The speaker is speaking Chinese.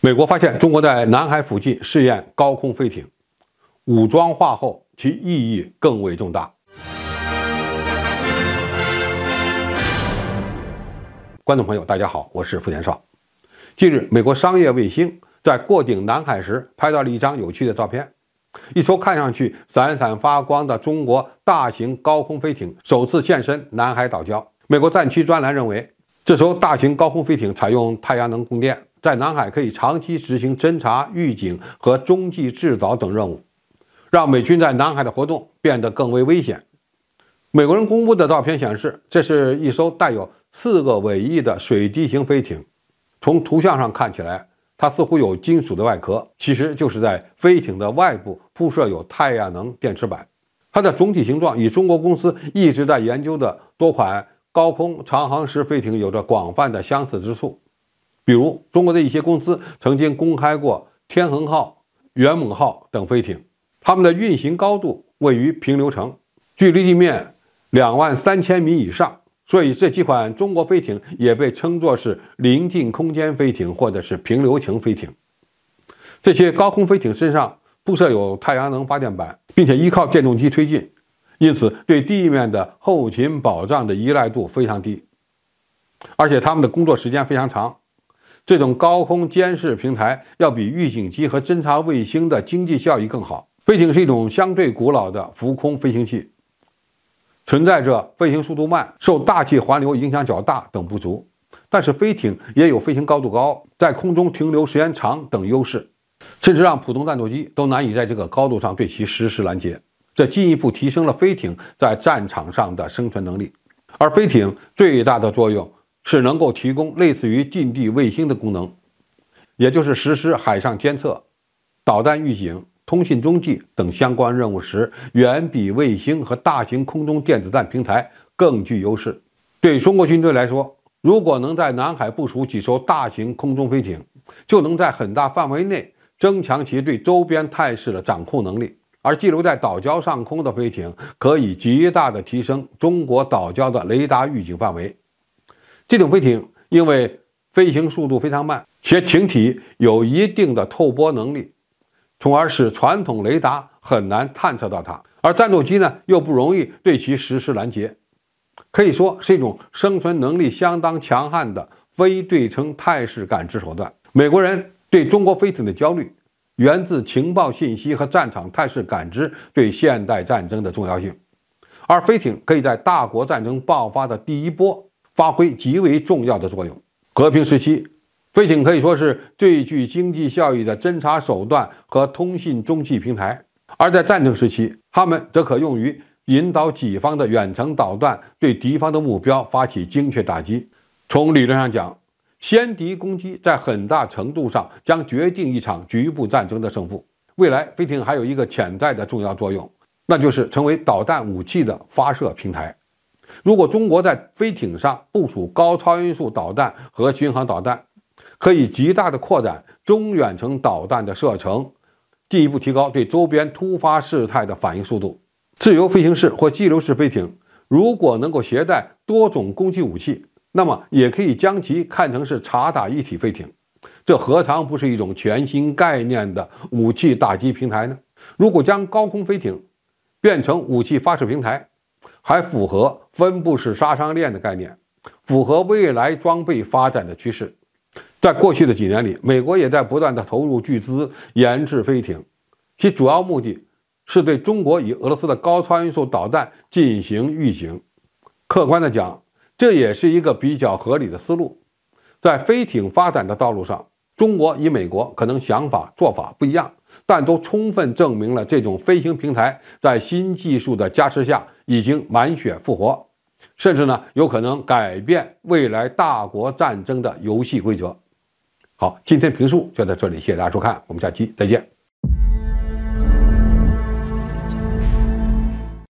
美国发现中国在南海附近试验高空飞艇，武装化后其意义更为重大。观众朋友，大家好，我是付田少。近日，美国商业卫星在过顶南海时拍到了一张有趣的照片，一艘看上去闪闪发光的中国大型高空飞艇首次现身南海岛礁。美国战区专栏认为，这艘大型高空飞艇采用太阳能供电，在南海可以长期执行侦察、预警和中继制导等任务，让美军在南海的活动变得更为危险。美国人公布的照片显示，这是一艘带有4个尾翼的水滴型飞艇。从图像上看起来，它似乎有金属的外壳，其实就是在飞艇的外部铺设有太阳能电池板。它的总体形状与中国公司一直在研究的多款高空长航时飞艇有着广泛的相似之处。比如，中国的一些公司曾经公开过天恒号、元猛号等飞艇，它们的运行高度位于平流层，距离地面23000米以上，所以这几款中国飞艇也被称作是临近空间飞艇或者是平流型飞艇。这些高空飞艇身上铺设有太阳能发电板，并且依靠电动机推进，因此对地面的后勤保障的依赖度非常低，而且它们的工作时间非常长。这种高空监视平台要比预警机和侦察卫星的经济效益更好。飞艇是一种相对古老的浮空飞行器，存在着飞行速度慢、受大气环流影响较大等不足，但是飞艇也有飞行高度高、在空中停留时间长等优势，甚至让普通战斗机都难以在这个高度上对其实施拦截，这进一步提升了飞艇在战场上的生存能力。而飞艇最大的作用是能够提供类似于近地卫星的功能，也就是实施海上监测、导弹预警、通信中继等相关任务时，远比卫星和大型空中电子战平台更具优势。对中国军队来说，如果能在南海部署几艘大型空中飞艇，就能在很大范围内增强其对周边态势的掌控能力。而寄留在岛礁上空的飞艇可以极大地提升中国岛礁的雷达预警范围。这种飞艇因为飞行速度非常慢，且艇体有一定的透波能力，从而使传统雷达很难探测到它，而战斗机呢又不容易对其实施拦截，可以说是一种生存能力相当强悍的非对称态势感知手段。美国人对中国飞艇的焦虑源自情报信息和战场态势感知对现代战争的重要性，而飞艇可以在大国战争爆发的第一波发挥极为重要的作用。和平时期，飞艇可以说是最具经济效益的侦察手段和通信中继平台，而在战争时期，它们则可用于引导己方的远程导弹对敌方的目标发起精确打击。从理论上讲，先敌攻击在很大程度上将决定一场局部战争的胜负。未来，飞艇还有一个潜在的重要作用，那就是成为导弹武器的发射平台。如果中国在飞艇上部署高超音速导弹和巡航导弹，可以极大地扩展中远程导弹的射程，进一步提高对周边突发事态的反应速度。自由飞行式或激流式飞艇如果能够携带多种攻击武器，那么也可以将其看成是察打一体飞艇，这何尝不是一种全新概念的武器打击平台呢？如果将高空飞艇变成武器发射平台，还符合分布式杀伤链的概念，符合未来装备发展的趋势。在过去的几年里，美国也在不断地投入巨资研制飞艇，其主要目的是对中国与俄罗斯的高超音速导弹进行预警。客观地讲，这也是一个比较合理的思路。在飞艇发展的道路上，中国与美国可能想法做法不一样，但都充分证明了这种飞行平台在新技术的加持下已经满血复活，甚至呢有可能改变未来大国战争的游戏规则。好，今天评述就到这里，谢谢大家收看，我们下期再见。